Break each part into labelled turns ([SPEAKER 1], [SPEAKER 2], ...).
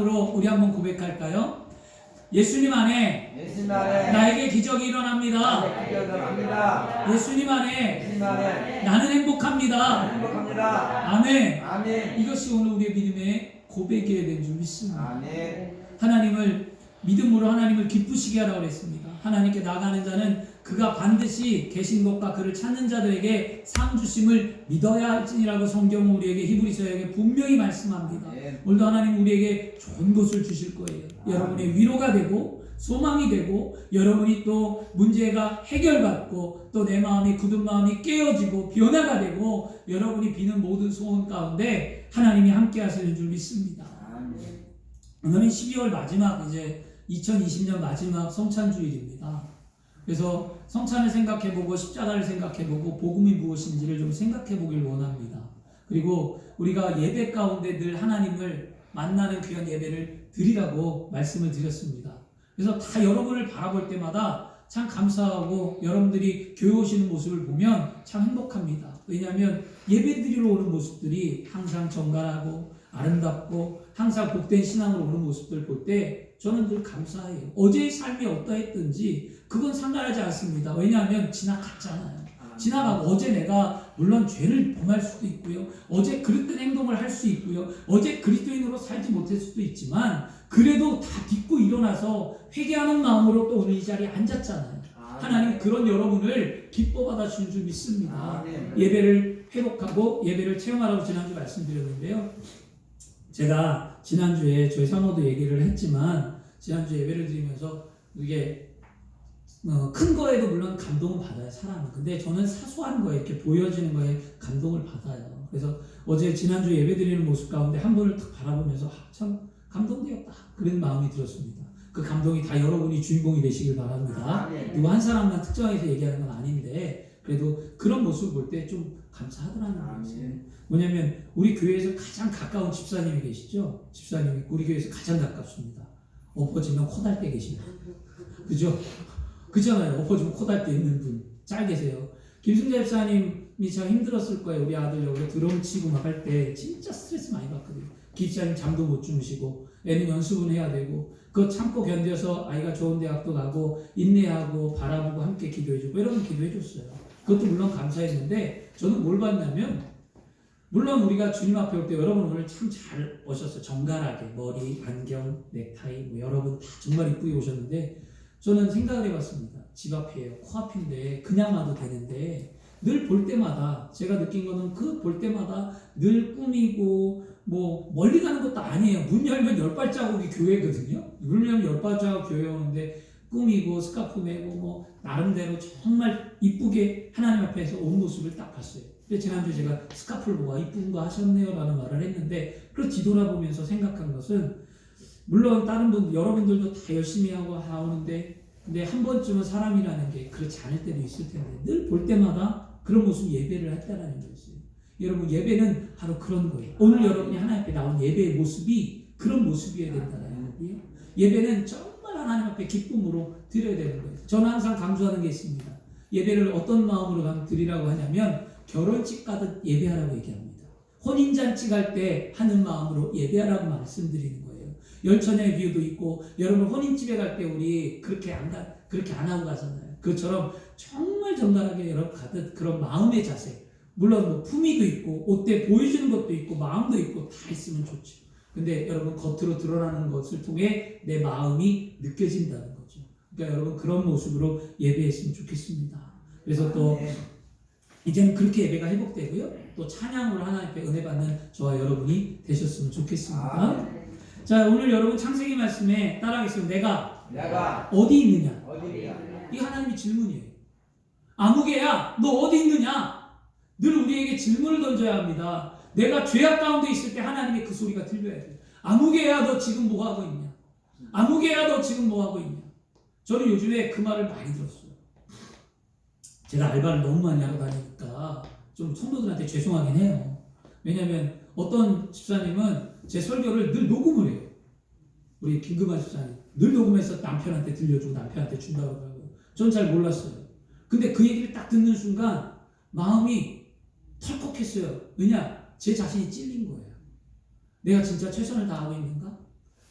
[SPEAKER 1] 마지막으로 우리 한번 고백할까요? 예수님 안에 나에게 기적이 일어납니다. 예수님 안에 나는 행복합니다. 아멘. 이것이 오늘 우리의 믿음의 고백이어야 되는 줄 믿습니다. 하나님을 믿음으로 하나님을 기쁘시게 하라고 했습니다. 하나님께 나가는 자는 그가 반드시 계신 것과 그를 찾는 자들에게 상 주심을 믿어야 할지니라고 성경은 우리에게 히브리서에게 분명히 말씀합니다. 오늘도 하나님 우리에게 좋은 것을 주실 거예요. 여러분의 위로가 되고 소망이 되고 여러분이 또 문제가 해결받고 또 내 마음이 굳은 마음이 깨어지고 변화가 되고 여러분이 비는 모든 소원 가운데 하나님이 함께 하시는 줄 믿습니다. 오늘은 12월 마지막 이제 2020년 마지막 성찬주일입니다. 그래서 성찬을 생각해보고 십자가를 생각해보고 복음이 무엇인지를 좀 생각해보길 원합니다. 그리고 우리가 예배 가운데 늘 하나님을 만나는 귀한 예배를 드리라고 말씀을 드렸습니다. 그래서 다 여러분을 바라볼 때마다 참 감사하고 여러분들이 교회 오시는 모습을 보면 참 행복합니다. 왜냐하면 예배 드리러 오는 모습들이 항상 정갈하고 아름답고 항상 복된 신앙으로 오는 모습들 볼 때 저는 늘 감사해요. 어제의 삶이 어떠했든지 그건 상관하지 않습니다. 왜냐하면 지나갔잖아요. 지나가고 어제 내가 물론 죄를 범할 수도 있고요. 어제 그릇된 행동을 할 수 있고요. 어제 그리스도인으로 살지 못할 수도 있지만 그래도 다 딛고 일어나서 회개하는 마음으로 또 오늘 이 자리에 앉았잖아요. 하나님 그런 여러분을 기뻐 받아주는 줄 믿습니다. 예배를 회복하고 예배를 체험하라고 지난주 말씀드렸는데요. 제가 지난주에 저희 사모도 얘기를 했지만 지난주에 예배를 드리면서 이게 큰 거에도 물론 감동은 받아요, 사람은. 근데 저는 사소한 거에 이렇게 보여지는 거에 감동을 받아요. 그래서 어제 지난주 예배 드리는 모습 가운데 한 분을 딱 바라보면서 참 감동되었다 그런 마음이 들었습니다. 그 감동이 다 여러분이 주인공이 되시길 바랍니다. 누구 한 사람만 특정해서 얘기하는 건 아닌데 그래도 그런 모습을 볼 때 좀 감사하더라는 거지. 뭐냐면 우리 교회에서 가장 가까운 집사님이 계시죠? 집사님이 우리 교회에서 가장 가깝습니다. 엎어지면 코달 때 계시네. 그죠? 그잖아요. 엎어지면 코달 때 있는 분 잘 계세요. 김순재 집사님이 참 힘들었을 거예요. 우리 아들 여기 드럼 치고 막 할 때 진짜 스트레스 많이 받거든요. 집사님 잠도 못 주무시고 애는 연습은 해야 되고 그거 참고 견뎌서 아이가 좋은 대학도 가고 인내하고 바라보고 함께 기도해주고 여러분 기도해줬어요. 그것도 물론 감사했는데 저는 뭘 봤냐면 물론 우리가 주님 앞에 올 때 여러분 오늘 참 잘 오셨어요. 정갈하게 머리, 안경, 넥타이 뭐 여러분 다 정말 이쁘게 오셨는데 저는 생각을 해봤습니다. 집 앞이에요. 코앞인데 그냥 와도 되는데 늘 볼 때마다 제가 느낀 거는 그 볼 때마다 늘 꾸미고 뭐 멀리 가는 것도 아니에요. 문 열면 10발자국이 교회거든요. 문 열면 10발자국 교회 오는데 꾸미고 스카프 메고 뭐 나름대로 정말 이쁘게 하나님 앞에서 온 모습을 딱 봤어요. 근데 지난주에 제가 스카프를 보고 이쁜 거 하셨네요 라는 말을 했는데 그걸 뒤돌아보면서 생각한 것은 물론 다른 분 여러분들도 다 열심히 하고 하오는데 근데 한 번쯤은 사람이라는 게 그렇지 않을 때도 있을 텐데 늘 볼 때마다 그런 모습 예배를 했다는 거였어요. 여러분 예배는 바로 그런 거예요. 오늘 여러분이 하나님 앞에 나온 예배의 모습이 그런 모습이어야 된다는 거예요. 예배는 정말 하나님 앞에 기쁨으로 드려야 되는 거예요. 저는 항상 강조하는 게 있습니다. 예배를 어떤 마음으로 드리라고 하냐면 결혼식 가듯 예배하라고 얘기합니다. 혼인잔치 갈 때 하는 마음으로 예배하라고 말씀드리는 거예요. 열처녀의 비유도 있고 여러분 혼인집에 갈 때 우리 그렇게 안 하고 가잖아요. 그것처럼 정말 정갈하게 여러분 가듯 그런 마음의 자세 물론 뭐 품위도 있고 옷대 보여주는 것도 있고 마음도 있고 다 있으면 좋죠. 근데 여러분 겉으로 드러나는 것을 통해 내 마음이 느껴진다는 거죠. 그러니까 여러분 그런 모습으로 예배했으면 좋겠습니다. 그래서 또 이제는 그렇게 예배가 회복되고요. 또 찬양으로 하나님께 은혜 받는 저와 여러분이 되셨으면 좋겠습니다. 자 오늘 여러분 창세기 말씀에 따라하겠습니다. 내가 어디 있느냐? 이 하나님의 질문이에요. 아무개야 너 어디 있느냐? 늘 우리에게 질문을 던져야 합니다. 내가 죄악 가운데 있을 때 하나님의 그 소리가 들려야 돼요. 아무개야 너 지금 뭐 하고 있냐? 아무개야 너 지금 뭐 하고 있냐? 저는 요즘에 그 말을 많이 들었어요. 제가 알바를 너무 많이 하고 다니니까 좀 성도들한테 죄송하긴 해요. 왜냐하면 어떤 집사님은 제 설교를 늘 녹음을 해요. 우리 김금환 집사님 늘 녹음해서 남편한테 들려주고 남편한테 준다고 하고 전 잘 몰랐어요. 근데 그 얘기를 딱 듣는 순간 마음이 털컥했어요. 왜냐? 제 자신이 찔린 거예요. 내가 진짜 최선을 다하고 있는가?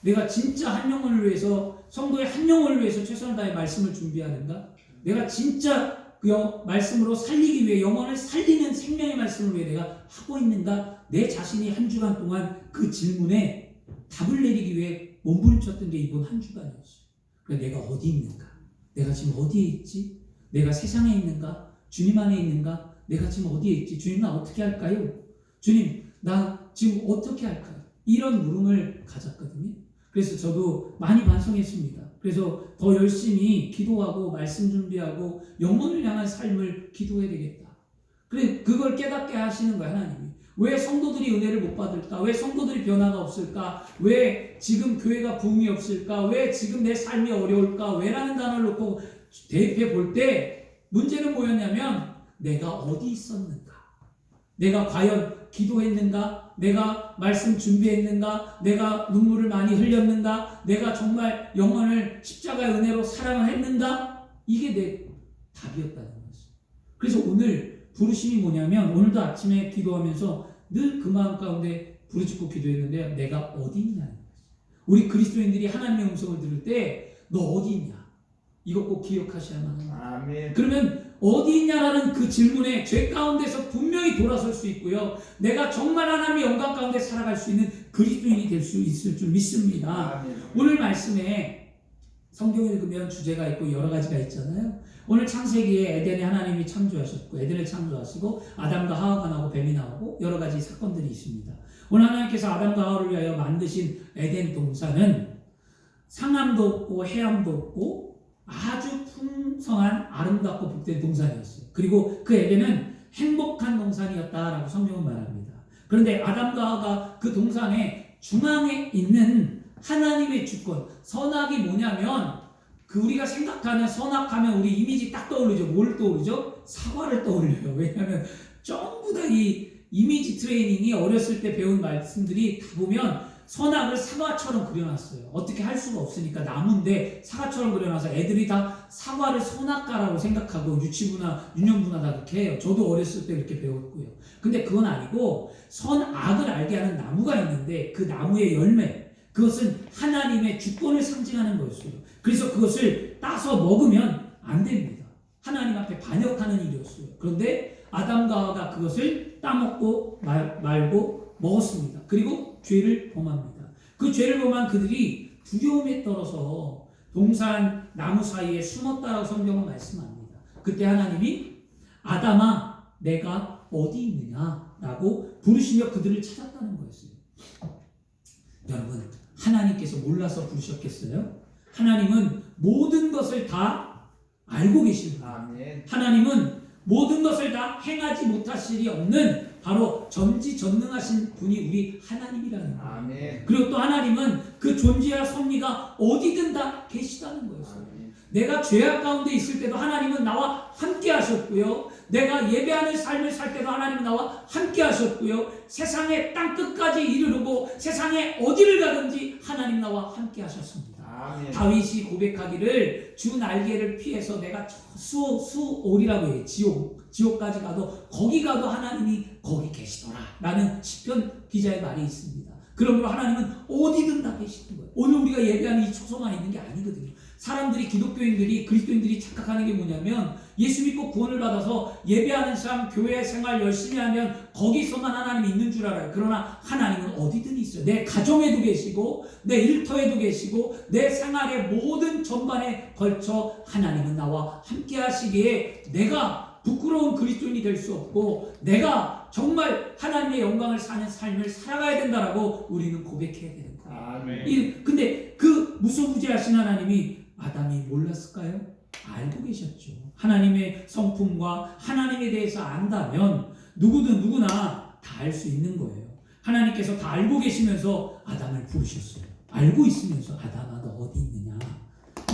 [SPEAKER 1] 내가 진짜 한 영혼을 위해서, 성도의 한 영혼을 위해서 최선을 다해 말씀을 준비하는가? 내가 진짜 그 말씀으로 살리기 위해, 영혼을 살리는 생명의 말씀을 위해 내가 하고 있는가? 내 자신이 한 주간 동안 그 질문에 답을 내리기 위해 몸부림쳤던 게 이번 한 주간이었어요. 그러니까 내가 어디 있는가? 내가 지금 어디에 있지? 내가 세상에 있는가? 주님 안에 있는가? 내가 지금 어디에 있지? 주님 나 어떻게 할까요? 주님 나 지금 어떻게 할까요? 이런 물음을 가졌거든요. 그래서 저도 많이 반성했습니다. 그래서 더 열심히 기도하고 말씀 준비하고 영혼을 향한 삶을 기도해야 되겠다. 그래, 그걸 깨닫게 하시는 거야, 하나님이. 왜 성도들이 은혜를 못 받을까? 왜 성도들이 변화가 없을까? 왜 지금 교회가 부흥이 없을까? 왜 지금 내 삶이 어려울까? 왜라는 단어를 놓고 대입해 볼 때 문제는 뭐였냐면 내가 어디 있었는가? 내가 과연 기도했는가? 내가 말씀 준비했는가? 내가 눈물을 많이 흘렸는가? 내가 정말 영혼을 십자가의 은혜로 사랑을 했는가? 이게 내 답이었다는 거죠. 그래서 오늘 부르심이 뭐냐면, 오늘도 아침에 기도하면서 늘 그 마음 가운데 부르짖고 기도했는데 내가 어디 있냐는 거죠. 우리 그리스도인들이 하나님의 음성을 들을 때 너 어디 있냐? 이거 꼭 기억하셔야만 합니다. 아멘. 그러면 어디 있냐라는 그 질문에 죄 가운데서 분명히 돌아설 수 있고요. 내가 정말 하나님의 영광 가운데 살아갈 수 있는 그리스도인이 될 수 있을 줄 믿습니다. 아멘. 오늘 말씀에 성경 읽으면 주제가 있고 여러 가지가 있잖아요. 오늘 창세기에 에덴에 하나님이 창조하셨고, 에덴을 창조하시고 아담과 하와가 나오고 뱀이 나오고 여러 가지 사건들이 있습니다. 오늘 하나님께서 아담과 하와를 위하여 만드신 에덴 동산은 상함도 없고 해함도 없고 아주 풍성한 아름답고 복된 동산이었어요. 그리고 그 에덴은 행복한 동산이었다라고 성경은 말합니다. 그런데 아담과 하와가 그 동산의 중앙에 있는 하나님의 주권, 선악이 뭐냐면, 그 우리가 생각하는 선악하면 우리 이미지 딱 떠오르죠. 뭘 떠오르죠? 사과를 떠올려요. 왜냐하면 전부 다 이 이미지 트레이닝이 어렸을 때 배운 말씀들이 다 보면 선악을 사과처럼 그려놨어요. 어떻게 할 수가 없으니까 나무인데 사과처럼 그려놔서 애들이 다 사과를 선악과라고 생각하고 유치부나 유년부나 다 그렇게 해요. 저도 어렸을 때 그렇게 배웠고요. 근데 그건 아니고 선악을 알게 하는 나무가 있는데 그 나무의 열매, 그것은 하나님의 주권을 상징하는 거였어요. 그래서 그것을 따서 먹으면 안 됩니다. 하나님 앞에 반역하는 일이었어요. 그런데 아담과 하와가 그것을 따먹고 말고 먹었습니다. 그리고 죄를 범합니다. 그 죄를 범한 그들이 두려움에 떨어서 동산 나무 사이에 숨었다라고 성경은 말씀합니다. 그때 하나님이 아담아 내가 어디 있느냐라고 부르시며 그들을 찾았다는 거였어요. 여러분, 하나님께서 몰라서 부르셨겠어요? 하나님은 모든 것을 다 알고 계십니다. 하나님은 모든 것을 다 행하지 못하실 리 없는 바로 전지전능하신 분이 우리 하나님이라는 거예요. 아멘. 그리고 또 하나님은 그 존재와 섭리가 어디든 다 계시다는 거였어요. 아멘. 내가 죄악 가운데 있을 때도 하나님은 나와 함께 하셨고요. 내가 예배하는 삶을 살 때도 하나님은 나와 함께 하셨고요. 세상의 땅 끝까지 이르르고 세상에 어디를 가든지 하나님 나와 함께 하셨습니다. 아멘. 다윗이 고백하기를 주 날개를 피해서 내가 수올이라고 해요. 지옥까지 가도 거기 가도 하나님이 거기 계시더라 라는 시편 기자의 말이 있습니다. 그러므로 하나님은 어디든 다 계시는 거예요. 오늘 우리가 예배하는 이 초소만 있는 게 아니거든요. 사람들이, 기독교인들이, 그리스도인들이 착각하는 게 뭐냐면 예수 믿고 구원을 받아서 예배하는 사람, 교회 생활 열심히 하면 거기서만 하나님이 있는 줄 알아요. 그러나 하나님은 어디든 있어요. 내 가정에도 계시고 내 일터에도 계시고 내 생활의 모든 전반에 걸쳐 하나님은 나와 함께 하시기에 내가 부끄러운 그리스도인이 될 수 없고 내가 정말 하나님의 영광을 사는 삶을 살아가야 된다라고 우리는 고백해야 되는 거예요. 아멘. 근데 그 무소부지하신 하나님이 아담이 몰랐을까요? 알고 계셨죠. 하나님의 성품과 하나님에 대해서 안다면 누구나 다 알 수 있는 거예요. 하나님께서 다 알고 계시면서 아담을 부르셨어요. 알고 있으면서 아담아 너 어디 있느냐.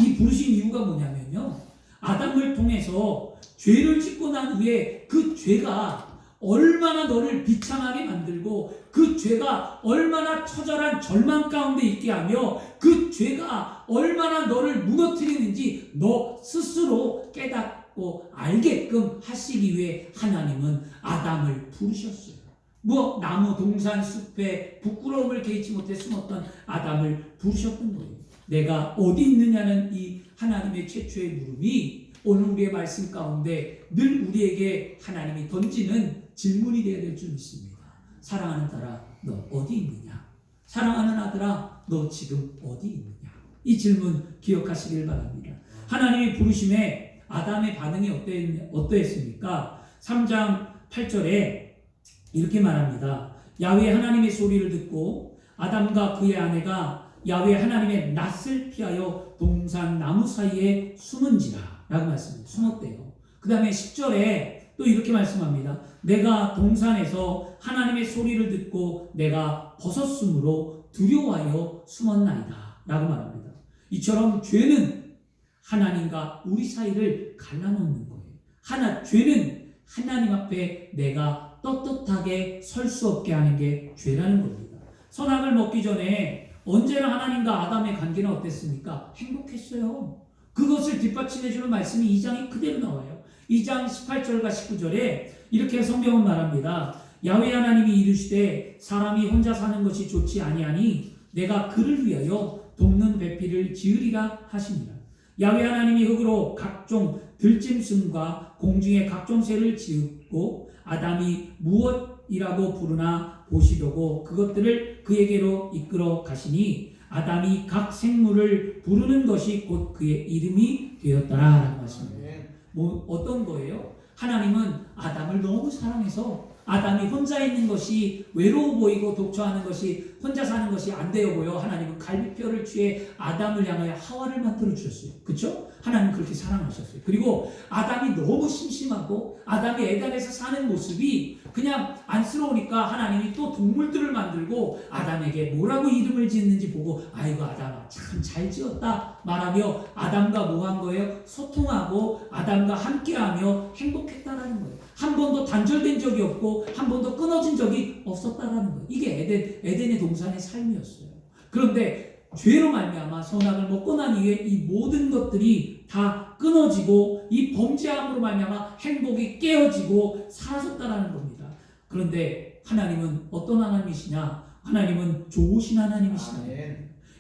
[SPEAKER 1] 이 부르신 이유가 뭐냐면요, 아담을 통해서 죄를 짓고 난 후에 그 죄가 얼마나 너를 비참하게 만들고 그 죄가 얼마나 처절한 절망 가운데 있게 하며 그 죄가 얼마나 너를 무너뜨리는지 너 스스로 깨닫고 알게끔 하시기 위해 하나님은 아담을 부르셨어요. 뭐 나무, 동산, 숲에 부끄러움을 개의치 못해 숨었던 아담을 부르셨던 거예요. 내가 어디 있느냐는 이 하나님의 최초의 물음이 오늘 우리의 말씀 가운데 늘 우리에게 하나님이 던지는 질문이 되어야 될 줄 믿습니다. 사랑하는 딸아, 너 어디 있느냐? 사랑하는 아들아, 너 지금 어디 있느냐? 이 질문 기억하시길 바랍니다. 하나님의 부르심에 아담의 반응이 어떠했습니까? 3장 8절에 이렇게 말합니다. 야훼 하나님의 소리를 듣고 아담과 그의 아내가 야훼 하나님의 낯을 피하여 동산 나무 사이에 숨은지라 라고 말씀합니다. 숨었대요. 그 다음에 10절에 또 이렇게 말씀합니다. 내가 동산에서 하나님의 소리를 듣고 내가 벗었으므로 두려워하여 숨었나이다 라고 말합니다. 이처럼 죄는 하나님과 우리 사이를 갈라놓는 거예요. 죄는 하나님 앞에 내가 떳떳하게 설 수 없게 하는 게 죄라는 겁니다. 선악을 먹기 전에 언제나 하나님과 아담의 관계는 어땠습니까? 행복했어요. 그것을 뒷받침해주는 말씀이 2장이 그대로 나와요. 2장 18절과 19절에 이렇게 성경은 말합니다. 야훼 하나님이 이르시되 사람이 혼자 사는 것이 좋지 아니하니 내가 그를 위하여 돕는 배필을 지으리라 하시니라. 야훼 하나님이 흙으로 각종 들짐승과 공중의 각종 새를 지었고 아담이 무엇이라고 부르나 보시려고 그것들을 그에게로 이끌어 가시니 아담이 각 생물을 부르는 것이 곧 그의 이름이 되었더라라고 하십니다. 뭐 어떤 거예요? 하나님은 아담을 너무 사랑해서 아담이 혼자 있는 것이 외로워 보이고 독처하는 것이 혼자 사는 것이 안 되어 보여 하나님은 갈비뼈를 취해 아담을 향하여 하와를 만들어 주셨어요. 그렇죠? 하나님 그렇게 사랑하셨어요. 그리고 아담이 너무 심심하고 아담이 에덴에서 사는 모습이 그냥 안쓰러우니까 하나님이 또 동물들을 만들고 아담에게 뭐라고 이름을 짓는지 보고 아이고 아담아 참 잘 지었다 말하며 아담과 뭐 한 거예요? 소통하고 아담과 함께하며 행복했다라는 거예요. 한 번도 단절된 적이 없고 한 번도 끊어진 적이 없었다라는 거예요. 이게 에덴의 동산의 삶이었어요. 그런데 죄로 말미암아 선악을 먹고 난 이후에 이 모든 것들이 다 끊어지고 이 범죄함으로 말미암아 행복이 깨어지고 사라졌다라는 겁니다. 그런데 하나님은 어떤 하나님이시냐? 하나님은 좋으신 하나님이시다.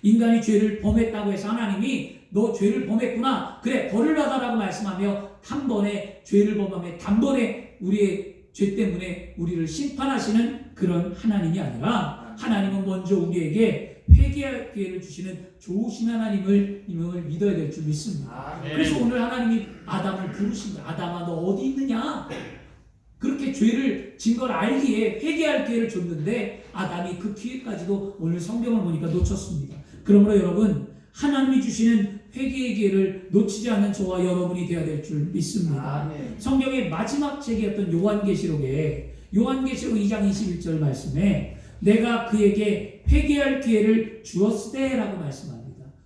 [SPEAKER 1] 인간이 죄를 범했다고 해서 하나님이 너 죄를 범했구나 그래 벌을 받아라고 말씀하며 단번에 죄를 범하며 단번에 우리의 죄 때문에 우리를 심판하시는 그런 하나님이 아니라 하나님은 먼저 우리에게 회개할 기회를 주시는 좋으신 하나님을 믿어야 될 줄 믿습니다. 그래서 오늘 하나님이 아담을 부르십니다. 아담아 너 어디 있느냐? 그렇게 죄를 진 걸 알기에 회개할 기회를 줬는데 아담이 그 기회까지도 오늘 성경을 보니까 놓쳤습니다. 그러므로 여러분 하나님이 주시는 회개의 기회를 놓치지 않는 저와 여러분이 되어야 될 줄 믿습니다. 성경의 마지막 책이었던 요한계시록에 요한계시록 2장 21절 말씀에 내가 그에게 회개할 기회를 주었으되 라고 말씀합니다.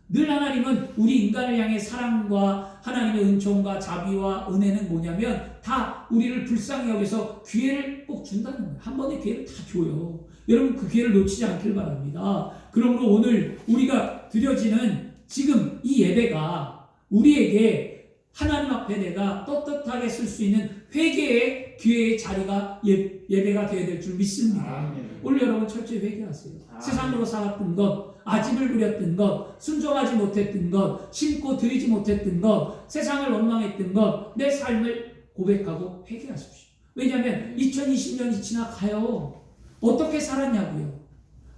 [SPEAKER 1] 늘 하나님은 우리 인간을 향해 사랑과 하나님의 은총과 자비와 은혜는 뭐냐면 다 우리를 불쌍히 여겨서 기회를 꼭 준다는 거예요. 한 번의 기회를 다 줘요. 여러분 그 기회를 놓치지 않길 바랍니다. 그러므로 오늘 우리가 드려지는 지금 이 예배가 우리에게 하나님 앞에 내가 떳떳하게 쓸 수 있는 회개의 기회의 자리가 예배가 되어야 될 줄 믿습니다. 오늘 여러분 철저히 회개하세요. 세상으로 살았던 것, 아집을 부렸던 것, 순종하지 못했던 것, 심고 드리지 못했던 것, 세상을 원망했던 것, 내 삶을 고백하고 회개하십시오. 왜냐하면 2020년이 지나가요. 어떻게 살았냐고요.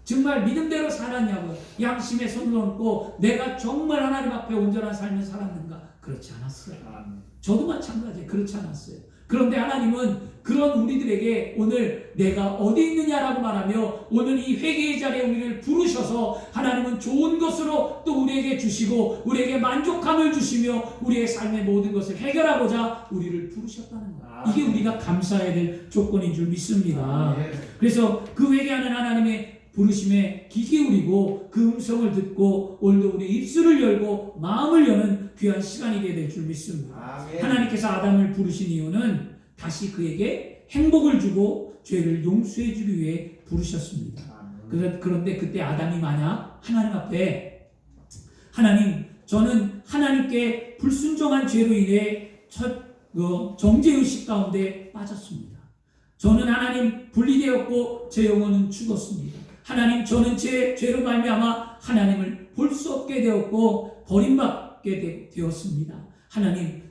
[SPEAKER 1] 정말 믿음대로 살았냐고요. 양심에 손을 얹고 내가 정말 하나님 앞에 온전한 삶을 살았는가? 그렇지 않았어요. 저도 마찬가지예요. 그렇지 않았어요. 그런데 하나님은 그런 우리들에게 오늘 내가 어디 있느냐라고 말하며 오늘 이 회개의 자리에 우리를 부르셔서 하나님은 좋은 것으로 또 우리에게 주시고 우리에게 만족함을 주시며 우리의 삶의 모든 것을 해결하고자 우리를 부르셨다는 거예요. 이게 우리가 감사해야 될 조건인 줄 믿습니다. 그래서 그 회개하는 하나님의 부르심에 귀 기울이고 그 음성을 듣고 오늘도 우리 입술을 열고 마음을 여는 귀한 시간이 되어야 될 줄 믿습니다. 하나님께서 아담을 부르신 이유는 다시 그에게 행복을 주고 죄를 용서해 주기 위해 부르셨습니다. 그런데 그때 아담이 만약 하나님 앞에 하나님 저는 하나님께 불순종한 죄로 인해 정죄의식 가운데 빠졌습니다. 저는 하나님 분리되었고 제 영혼은 죽었습니다. 하나님, 저는 제 죄로 말미암아 하나님을 볼 수 없게 되었고 버림받게 되었습니다. 하나님,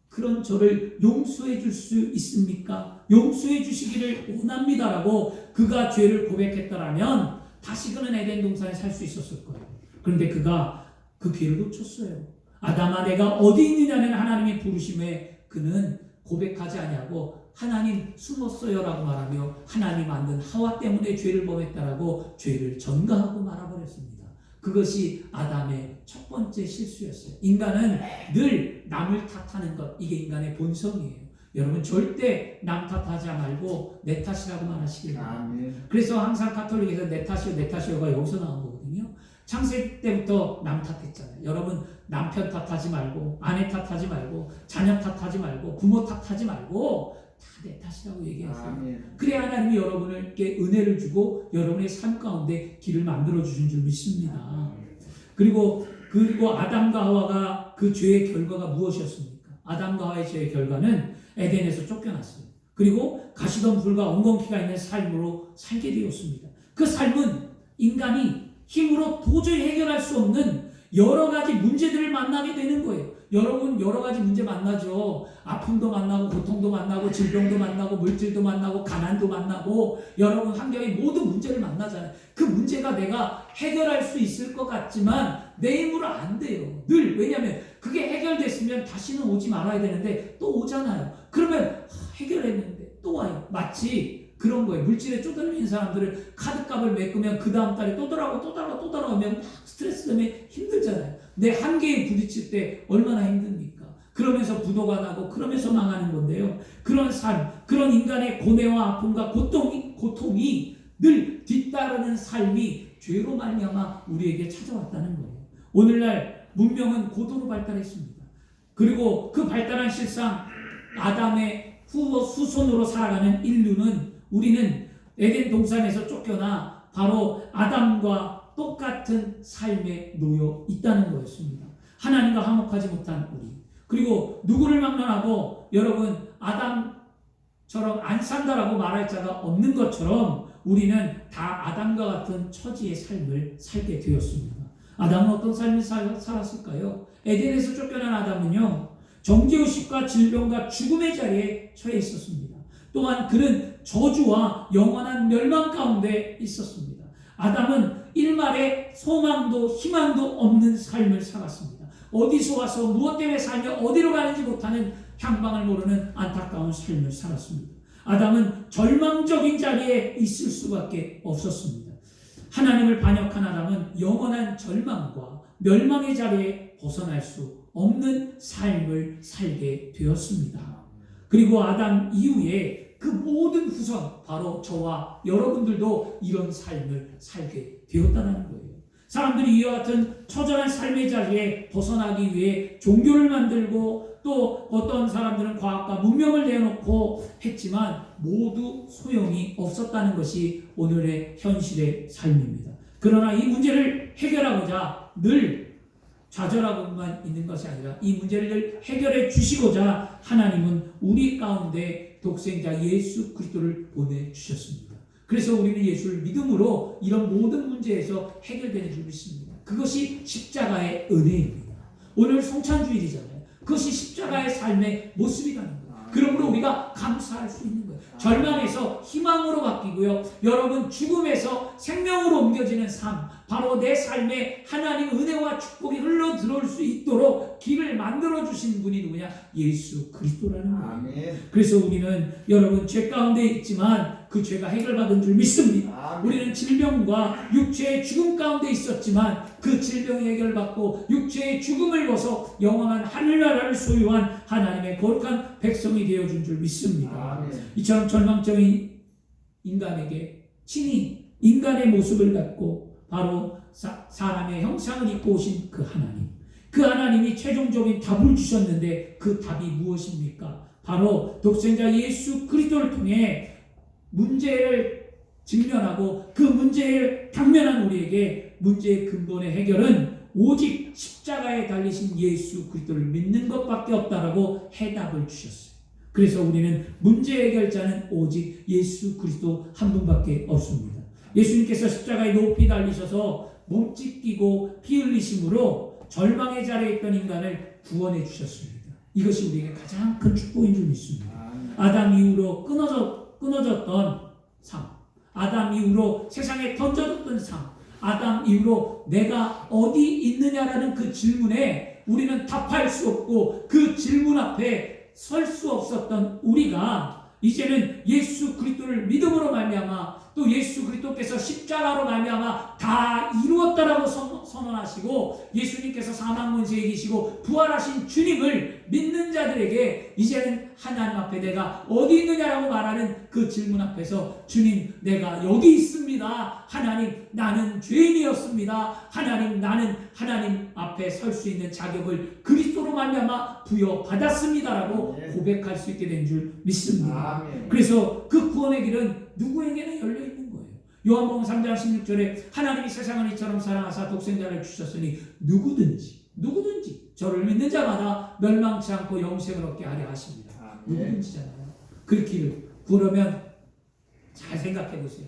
[SPEAKER 1] 그런 저를 용서해 줄 수 있습니까? 용서해 주시기를 원합니다라고 그가 죄를 고백했더라면 다시 그는 에덴 동산에 살 수 있었을 거예요. 그런데 그가 그 기회를 놓쳤어요. 아담아, 내가 어디 있느냐는 하나님의 부르심에 그는 고백하지 아니하고 하나님 숨었어요라고 말하며 하나님 만든 하와 때문에 죄를 범했다라고 죄를 전가하고 말아버렸습니다. 그것이 아담의 첫 번째 실수였어요. 인간은 늘 남을 탓하는 것, 이게 인간의 본성이에요. 여러분, 절대 남 탓하지 말고 내 탓이라고만 하시길 바랍니다. 그래서 항상 카톨릭에서 내 탓이요가 여기서 나온 거거든요. 창세 때부터 남 탓했잖아요. 여러분, 남편 탓하지 말고, 아내 탓하지 말고, 자녀 탓하지 말고, 부모 탓하지 말고 다 내 탓이라고 얘기하세요. 그래야 하나님이 여러분에게 은혜를 주고 여러분의 삶 가운데 길을 만들어 주신 줄 믿습니다. 그리고 아담과 하와가 그 죄의 결과가 무엇이었습니까? 아담과 하와의 죄의 결과는 에덴에서 쫓겨났어요. 그리고 가시던 불과 엉겅퀴가 있는 삶으로 살게 되었습니다. 그 삶은 인간이 힘으로 도저히 해결할 수 없는 여러 가지 문제들을 만나게 되는 거예요. 여러분, 여러 가지 문제 만나죠. 아픔도 만나고, 고통도 만나고, 질병도 만나고, 물질도 만나고, 가난도 만나고, 여러분 환경의 모든 문제를 만나잖아요. 그 문제가 내가 해결할 수 있을 것 같지만 내 힘으로 안 돼요. 늘. 왜냐하면 그게 해결됐으면 다시는 오지 말아야 되는데 또 오잖아요. 그러면 해결했는데 또 와요. 마치 그런 거예요. 물질에 쪼들리는 사람들을 카드값을 메꾸면 그 다음 달에 또 돌아오면 스트레스 때문에 힘들잖아요. 내 한계에 부딪힐 때 얼마나 힘듭니까? 그러면서 부도가 나고 그러면서 망하는 건데요. 그런 삶, 그런 인간의 고뇌와 아픔과 고통이 늘 뒤따르는 삶이 죄로 말미암아 우리에게 찾아왔다는 거예요. 오늘날 문명은 고도로 발달했습니다. 그리고 그 발달한 실상 아담의 후손으로 살아가는 인류는, 우리는 에덴 동산에서 쫓겨나 바로 아담과 똑같은 삶에 놓여 있다는 거였습니다. 하나님과 화목하지 못한 우리, 그리고 누구를 막론하고 여러분 아담처럼 안 산다라고 말할 자가 없는 것처럼 우리는 다 아담과 같은 처지의 삶을 살게 되었습니다. 아담은 어떤 삶을 살았을까요? 에덴에서 쫓겨난 아담은요, 정죄의식과 질병과 죽음의 자리에 처해 있었습니다. 또한 그는 저주와 영원한 멸망 가운데 있었습니다. 아담은 일말의 소망도 희망도 없는 삶을 살았습니다. 어디서 와서 무엇 때문에 살며 어디로 가는지 못하는 향방을 모르는 안타까운 삶을 살았습니다. 아담은 절망적인 자리에 있을 수밖에 없었습니다. 하나님을 반역한 아담은 영원한 절망과 멸망의 자리에 벗어날 수 없는 삶을 살게 되었습니다. 그리고 아담 이후에 그 모든 후손, 바로 저와 여러분들도 이런 삶을 살게 되었다는 거예요. 사람들이 이와 같은 처절한 삶의 자리에 벗어나기 위해 종교를 만들고 또 어떤 사람들은 과학과 문명을 내놓고 했지만 모두 소용이 없었다는 것이 오늘의 현실의 삶입니다. 그러나 이 문제를 해결하고자 늘 좌절하고만 있는 것이 아니라 이 문제를 해결해 주시고자 하나님은 우리 가운데 독생자 예수 그리스도를 보내주셨습니다. 그래서 우리는 예수를 믿음으로 이런 모든 문제에서 해결되는 줄 믿습니다. 그것이 십자가의 은혜입니다. 오늘 성찬주일이잖아요. 그것이 십자가의 삶의 모습이라는 거예요. 그러므로 우리가 감사할 수 있는 거예요. 절망에서 희망으로 바뀌고요. 여러분, 죽음에서 생명으로 옮겨지는 삶, 바로 내 삶에 하나님 은혜와 축복이 흘러 들어올 수 있도록 길을 만들어 주신 분이 누구냐? 예수 그리스도라는 거예요. 아멘. 그래서 우리는 여러분 죄 가운데 있지만 그 죄가 해결받은 줄 믿습니다. 아멘. 우리는 질병과 육체의 죽음 가운데 있었지만 그 질병이 해결받고 육체의 죽음을 벗어 영원한 하늘나라를 소유한 하나님의 거룩한 백성이 되어준 줄 믿습니다. 아멘. 이처럼 절망적인 인간에게 친히 인간의 모습을 갖고 바로 사람의 형상을 입고 오신 그 하나님, 그 하나님이 최종적인 답을 주셨는데 그 답이 무엇입니까? 바로 독생자 예수 그리스도를 통해 문제를 직면하고 그 문제를 당면한 우리에게 문제의 근본의 해결은 오직 십자가에 달리신 예수 그리스도를 믿는 것밖에 없다라고 해답을 주셨어요. 그래서 우리는 문제 해결자는 오직 예수 그리스도 한 분밖에 없습니다. 예수님께서 십자가에 높이 달리셔서 몸 찢기고 피 흘리심으로 절망의 자리에 있던 인간을 구원해 주셨습니다. 이것이 우리에게 가장 큰 축복인 줄 믿습니다. 아담 이후로 끊어졌던 삶, 아담 이후로 세상에 던져졌던 삶, 아담 이후로 내가 어디 있느냐라는 그 질문에 우리는 답할 수 없고 그 질문 앞에 설 수 없었던 우리가 이제는 예수 그리스도를 믿음으로 말미암아 또 예수 그리스도께서 십자가로 말미암아 다 이루었다라고 선언하시고 예수님께서 사망문세에 계시고 부활하신 주님을 믿는 자들에게 이제는 하나님 앞에 내가 어디 있느냐라고 말하는 그 질문 앞에서 주님 내가 여기 있습니다. 하나님 나는 죄인이었습니다. 하나님 나는 하나님 앞에 설 수 있는 자격을 그리스도로 말미암아 부여받았습니다라고 고백할 수 있게 된 줄 믿습니다. 그래서 그 구원의 길은 누구에게나 열려 있는 거예요. 요한복음 3장 16절에 하나님이 세상을 이처럼 사랑하사 독생자를 주셨으니 누구든지 저를 믿는 자마다 멸망치 않고 영생을 얻게 하려 하십니다. 누구든지잖아요. 그렇기를 그러면 잘 생각해 보세요.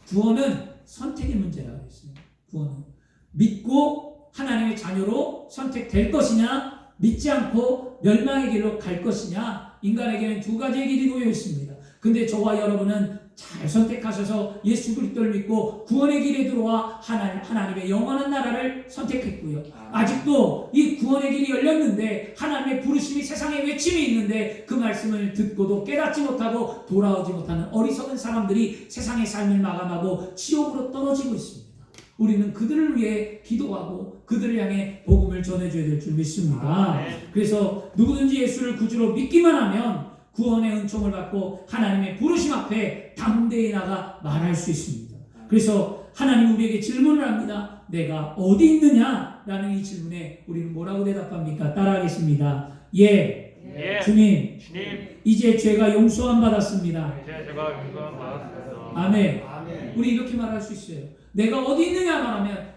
[SPEAKER 1] 구원은 선택의 문제라고 했어요. 구원은 믿고 하나님의 자녀로 선택될 것이냐 믿지 않고 멸망의 길로 갈 것이냐 인간에게는 두 가지의 길이 놓여 있습니다. 근데 저와 여러분은 잘 선택하셔서 예수 그리스도를 믿고 구원의 길에 들어와 하나님의 영원한 나라를 선택했고요. 아직도 이 구원의 길이 열렸는데 하나님의 부르심이 세상에 외침이 있는데 그 말씀을 듣고도 깨닫지 못하고 돌아오지 못하는 어리석은 사람들이 세상의 삶을 마감하고 지옥으로 떨어지고 있습니다. 우리는 그들을 위해 기도하고 그들을 향해 복음을 전해줘야 될 줄 믿습니다. 그래서 누구든지 예수를 구주로 믿기만 하면 구원의 은총을 받고 하나님의 부르심 앞에 담대히 나가 말할 수 있습니다. 그래서 하나님 우리에게 질문을 합니다. 내가 어디 있느냐? 라는 이 질문에 우리는 뭐라고 대답합니까? 따라하겠습니다. 주님, 이제 죄가 용서함 받았습니다. 아멘. 우리 이렇게 말할 수 있어요. 내가 어디 있느냐 말하면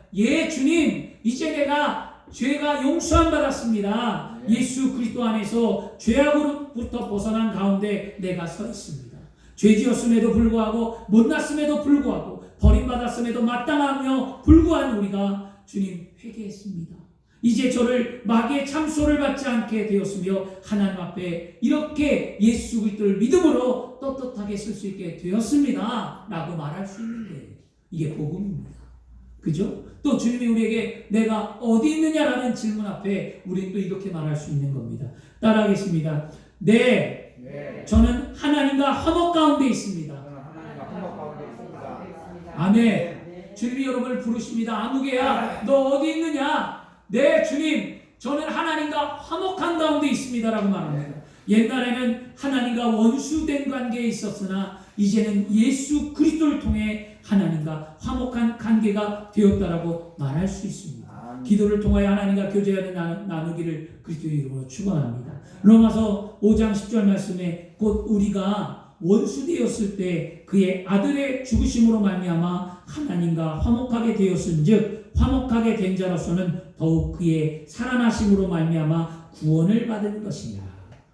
[SPEAKER 1] 주님, 이제 내가 죄가 용서함 받았습니다. 예수 그리스도 안에서 죄악으로부터 벗어난 가운데 내가 서 있습니다. 죄지었음에도 불구하고 못났음에도 불구하고 버림받았음에도 마땅하며 불구한 우리가 주님 회개했습니다. 이제 저를 마귀의 참소를 받지 않게 되었으며 하나님 앞에 이렇게 예수 그리스도를 믿음으로 떳떳하게 쓸 수 있게 되었습니다. 라고 말할 수 있는 거예요. 이게 복음입니다. 그죠? 또 주님이 우리에게 내가 어디 있느냐라는 질문 앞에 우리는 또 이렇게 말할 수 있는 겁니다. 따라하겠습니다. 저는 하나님과 화목 가운데 있습니다. 아멘. 주님이 여러분을 부르십니다. 아무개야, 너 어디 있느냐? 네, 주님, 저는 하나님과 화목한 가운데 있습니다라고 말합니다. 옛날에는 하나님과 원수된 관계에 있었으나 이제는 예수 그리스도를 통해 하나님과 화목한 관계가 되었다라고 말할 수 있습니다. 기도를 통하여 하나님과 교제하는 나누기를 그리스도의 이름으로 축원합니다. 로마서 5장 10절 말씀에 곧 우리가 원수되었을 때 그의 아들의 죽으심으로 말미암아 하나님과 화목하게 되었은즉 화목하게 된 자로서는 더욱 그의 살아나심으로 말미암아 구원을 받은 것이냐.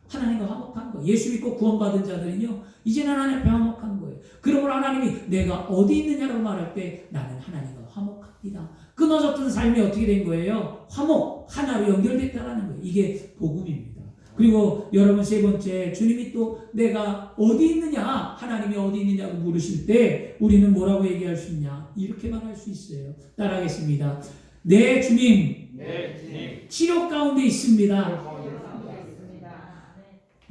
[SPEAKER 1] 하나님과 화목한 거예요. 예수 믿고 구원받은 자들은요 이제는 하나님 앞에 화목한 거예요. 그러므로 하나님이 내가 어디 있느냐라고 말할 때 나는 하나님과 화목합니다. 끊어졌던 삶이 어떻게 된 거예요? 화목, 하나로 연결됐다라는 거예요. 이게 복음입니다. 그리고 여러분 세 번째, 주님이 또 내가 어디 있느냐, 하나님이 어디 있느냐고 물으실 때 우리는 뭐라고 얘기할 수 있냐? 이렇게 말할 수 있어요. 따라하겠습니다. 네 주님, 치료 가운데 있습니다.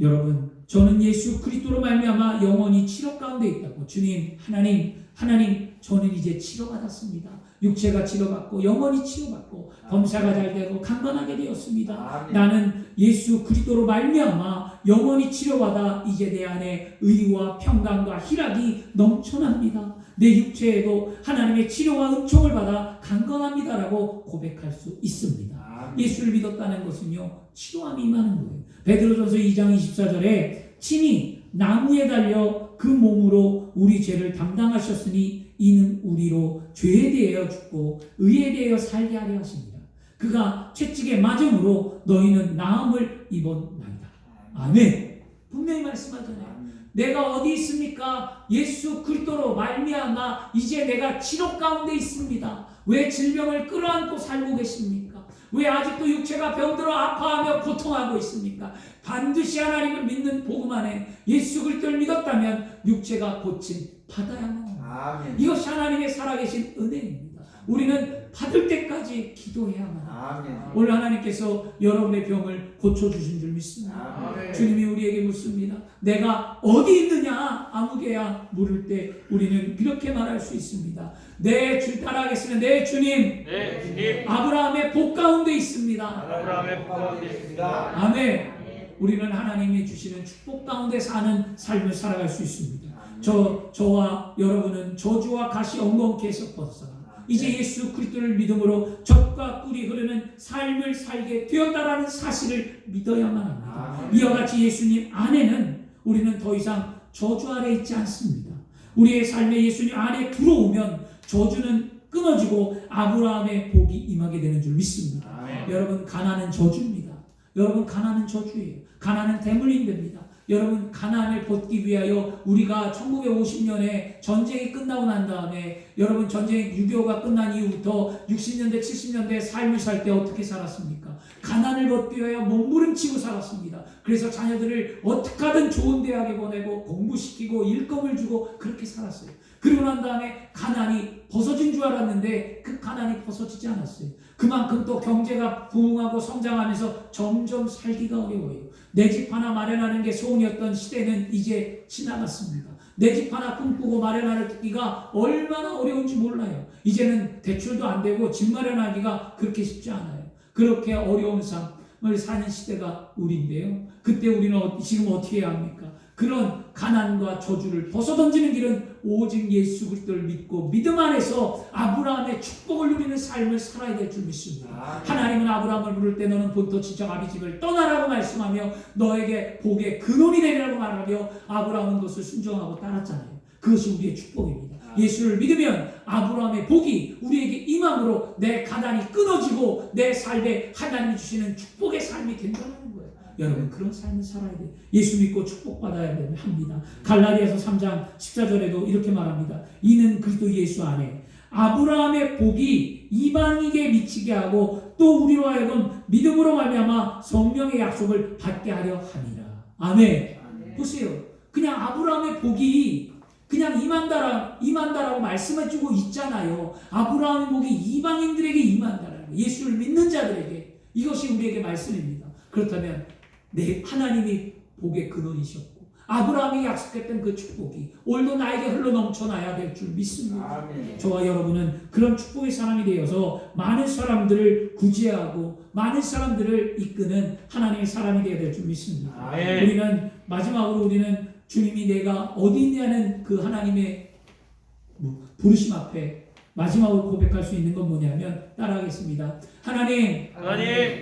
[SPEAKER 1] 여러분, 저는 예수 그리스도로 말미암아 영원히 치료 가운데 있다고. 주님, 하나님, 저는 이제 치료받았습니다. 육체가 치료받고 영원히 치료받고 범사가 잘 되고 강건하게 되었습니다. 나는 예수 그리스도로 말미암아 영원히 치료받아 이제 내 안에 의와 평강과 희락이 넘쳐납니다. 내 육체에도 하나님의 치료와 은총을 받아 강건합니다라고 고백할 수 있습니다. 예수를 믿었다는 것은요 치료함이 임하는 거예요. 베드로전서 2장 24절에 친히 나무에 달려 그 몸으로 우리 죄를 담당하셨으니 이는 우리로 죄에 대하여 죽고 의에 대하여 살게 하려 하십니다. 그가 채찍에 맞음으로 너희는 나음을 입었나이다. 아멘. 분명히 말씀하잖아요. 내가 어디 있습니까? 예수 그리스도로 말미암아 이제 내가 지옥 가운데 있습니다. 왜 질병을 끌어안고 살고 계십니까? 왜 아직도 육체가 병들어 아파하며 고통하고 있습니까? 반드시 하나님을 믿는 복음 안에 예수 그리스도를 믿었다면 육체가 고침 받아야만 합니다. 이것이 하나님의 살아계신 은혜입니다. 우리는 받을 때까지 기도해야만 합니다. 오늘 하나님께서 여러분의 병을 고쳐주신 줄 믿습니다. 주님이 우리에게 묻습니다. 내가 어디 있느냐? 아무개야 물을 때 우리는 이렇게 말할 수 있습니다. 내 주 따라하겠습니다. 내 주님, 아브라함의 복 가운데 있습니다.
[SPEAKER 2] 아브라함의 복 가운데 있습니다.
[SPEAKER 1] 아멘. 우리는 하나님이 주시는 축복 가운데 사는 삶을 살아갈 수 있습니다. 저와 여러분은 저주와 가시 엉겅퀴에서 벗어나 이제 예수 그리스도를 믿음으로 젖과 꿀이 흐르는 삶을 살게 되었다라는 사실을 믿어야만 합니다. 이와 같이 예수님 안에는 우리는 더 이상 저주 아래 있지 않습니다. 우리의 삶에 예수님 안에 들어오면 저주는 끊어지고 아브라함의 복이 임하게 되는 줄 믿습니다. 여러분, 가난은 저주입니다. 여러분, 가난은 저주예요. 가난은 대물림됩니다. 여러분, 가난을 벗기 위하여 우리가 1950년에 전쟁이 끝나고 난 다음에 여러분 전쟁 6.25가 끝난 이후부터 60년대 70년대 삶을 살 때 어떻게 살았습니까? 가난을 벗기 위하여 몸부림치고 살았습니다. 그래서 자녀들을 어떻게 하든 좋은 대학에 보내고 공부시키고 일감을 주고 그렇게 살았어요. 그리고 난 다음에 가난이 벗어진 줄 알았는데 그 가난이 벗어지지 않았어요. 그만큼 또 경제가 부흥하고 성장하면서 점점 살기가 어려워요. 내 집 하나 마련하는 게 소원이었던 시대는 이제 지나갔습니다. 내 집 하나 꿈꾸고 마련하기가 얼마나 어려운지 몰라요. 이제는 대출도 안 되고 집 마련하기가 그렇게 쉽지 않아요. 그렇게 어려운 삶을 사는 시대가 우리인데요. 그때 우리는 지금 어떻게 해야 합니까? 그런 가난과 저주를 벗어던지는 길은 오직 예수 그리스도를 믿고 믿음 안에서 아브라함의 축복을 누리는 삶을 살아야 될 줄 믿습니다. 하나님은 아브라함을 부를 때 너는 본토 친척 아비 집을 떠나라고 말씀하며 너에게 복의 근원이 되리라고 말하며 아브라함은 그것을 순종하고 따랐잖아요. 그것이 우리의 축복입니다. 예수를 믿으면 아브라함의 복이 우리에게 임함으로 내 가난이 끊어지고 내 삶에 하나님이 주시는 축복의 삶이 된다는 거예요. 여러분, 그런 삶을 살아야 돼요. 예수 믿고 축복받아야 합니다. 갈라디아서 3장 14절에도 이렇게 말합니다. 이는 그리스도 예수 안에 아브라함의 복이 이방인에게 미치게 하고 또 우리로 하여금 믿음으로 말미암아 성령의 약속을 받게 하려 함이라. 아멘. 보세요. 그냥 아브라함의 복이 그냥 임한다라고 말씀해주고 있잖아요. 아브라함의 복이 이방인들에게 임한다라고, 예수를 믿는 자들에게. 이것이 우리에게 말씀입니다. 그렇다면 하나님이 복의 근원이셨고 아브라함이 약속했던 그 축복이 오늘도 나에게 흘러 넘쳐나야 될 줄 믿습니다. 아멘. 저와 여러분은 그런 축복의 사람이 되어서 많은 사람들을 구제하고 많은 사람들을 이끄는 하나님의 사람이 되어야 될 줄 믿습니다. 아멘. 우리는 마지막으로 주님이 내가 어디 있냐는 그 하나님의 부르심 앞에 마지막으로 고백할 수 있는 건 뭐냐면 따라하겠습니다. 하나님,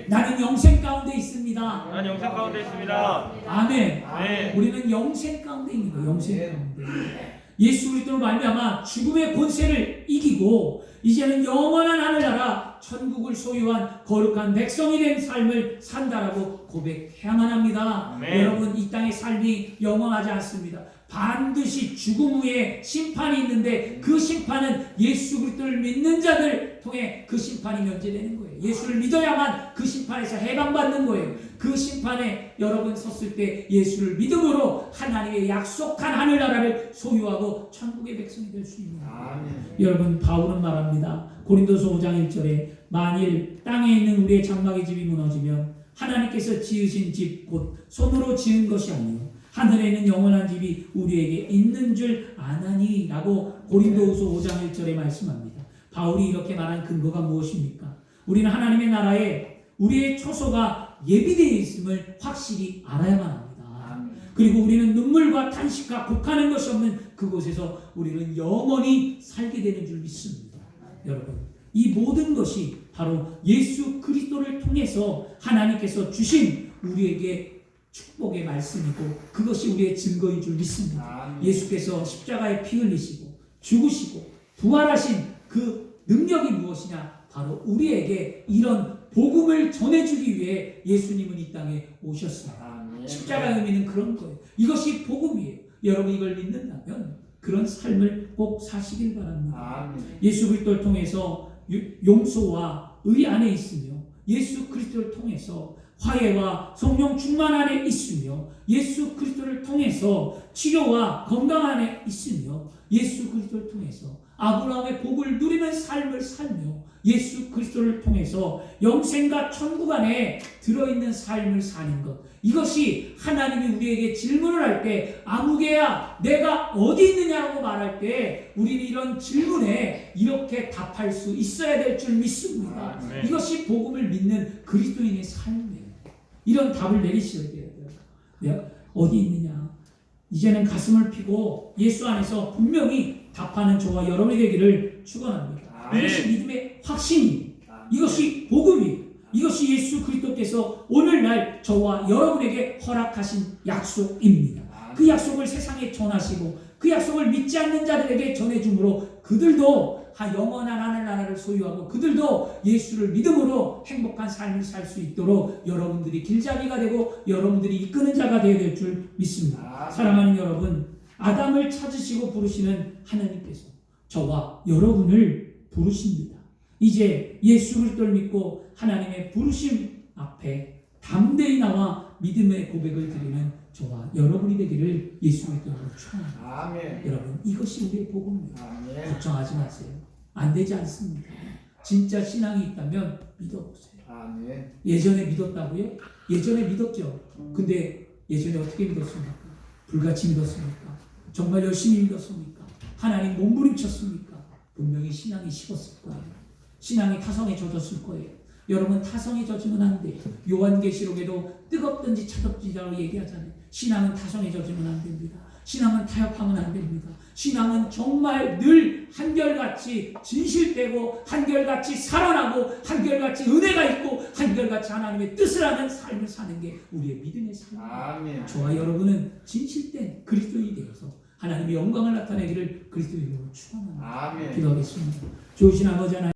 [SPEAKER 1] 나는 영생 가운데 있습니다.
[SPEAKER 2] 나는 영생 가운데 있습니다.
[SPEAKER 1] 아멘. 우리는 영생 가운데 있는 거예요. 영생 가운데. 예수 그리스도로 말미암아 죽음의 권세를 이기고 이제는 영원한 하늘나라 천국을 소유한 거룩한 백성이 된 삶을 산다라고 고백해야만 합니다. 여러분, 이 땅의 삶이 영원하지 않습니다. 반드시 죽음 후에 심판이 있는데 그 심판은 예수 그리스도를 믿는 자들 통해 그 심판이 면제되는 거예요. 예수를 믿어야만 그 심판에서 해방받는 거예요. 그 심판에 여러분 섰을 때 예수를 믿음으로 하나님의 약속한 하늘나라를 소유하고 천국의 백성이 될 수 있는 거예요. 여러분, 바울은 말합니다. 고린도서 5장 1절에 만일 땅에 있는 우리의 장막의 집이 무너지면 하나님께서 지으신 집 곧 손으로 지은 것이 아니요 하늘에 있는 영원한 집이 우리에게 있는 줄 아나니 라고 고린도후서 5장 1절에 말씀합니다. 바울이 이렇게 말한 근거가 무엇입니까? 우리는 하나님의 나라에 우리의 처소가 예비되어 있음을 확실히 알아야만 합니다. 그리고 우리는 눈물과 탄식과 곡하는 것이 없는 그곳에서 우리는 영원히 살게 되는 줄 믿습니다. 여러분, 이 모든 것이 바로 예수 그리스도를 통해서 하나님께서 주신 우리에게 축복의 말씀이고 그것이 우리의 증거인 줄 믿습니다. 예수께서 십자가에 피 흘리시고 죽으시고 부활하신 그 능력이 무엇이냐? 바로 우리에게 이런 복음을 전해주기 위해 예수님은 이 땅에 오셨습니다. 십자가의 의미는 그런 거예요. 이것이 복음이에요. 여러분 이걸 믿는다면 그런 삶을 꼭 사시길 바랍니다. 예수 그리스도를 통해서 용서와 의 안에 있으며 예수 그리스도를 통해서 화해와 성령 충만 안에 있으며 예수 그리스도를 통해서 치료와 건강 안에 있으며 예수 그리스도를 통해서 아브라함의 복을 누리는 삶을 살며 예수 그리스도를 통해서 영생과 천국 안에 들어있는 삶을 사는 것, 이것이 하나님이 우리에게 질문을 할 때 아무개야 내가 어디 있느냐고 말할 때 우리는 이런 질문에 이렇게 답할 수 있어야 될 줄 믿습니다. 이것이 복음을 믿는 그리스도인의 삶이에요. 이런 답을 내리셔야 돼요. 내가 어디 있느냐? 이제는 가슴을 펴고 예수 안에서 분명히 답하는 저와 여러분이 되기를 축원합니다. 이것이 믿음의 확신입니다. 이것이 복음입니다. 이것이 예수 그리스도께서 오늘날 저와 여러분에게 허락하신 약속입니다. 그 약속을 세상에 전하시고 그 약속을 믿지 않는 자들에게 전해주므로 그들도 영원한 하늘나라를 소유하고 그들도 예수를 믿음으로 행복한 삶을 살 수 있도록 여러분들이 길잡이가 되고 여러분들이 이끄는 자가 되어야 될 줄 믿습니다. 사랑하는 여러분, 아담을 찾으시고 부르시는 하나님께서 저와 여러분을 부르십니다. 이제 예수 그리스도를 믿고 하나님의 부르심 앞에 담대히 나와 믿음의 고백을 드리는 저와 여러분이 되기를 예수 그리스도로 축원합니다. 여러분, 이것이 우리의 복음입니다. 걱정하지 마세요. 안 되지 않습니다. 진짜 신앙이 있다면 믿어보세요. 예전에 믿었다고요? 예전에 믿었죠. 근데 예전에 어떻게 믿었습니까? 불같이 믿었습니까? 정말 열심히 믿었습니까? 하나님 몸부림쳤습니까? 분명히 신앙이 식었을 거예요. 신앙이 타성에 젖었을 거예요. 여러분, 타성에 젖으면 안 돼요. 요한계시록에도 뜨겁든지 차갑든지라고 얘기하잖아요. 신앙은 타성에 젖으면 안 됩니다. 신앙은 타협하면 안 됩니다. 신앙은 정말 늘 한결같이 진실되고 한결같이 살아나고 한결같이 은혜가 있고 한결같이 하나님의 뜻을 하는 삶을 사는 게 우리의 믿음의 삶입니다. 저와 여러분은 진실된 그리스도인이 되어서 하나님의 영광을 나타내기를 그리스도 이름으로 축원합니다. 기도하겠습니다. 좋으신 아버지 하나님,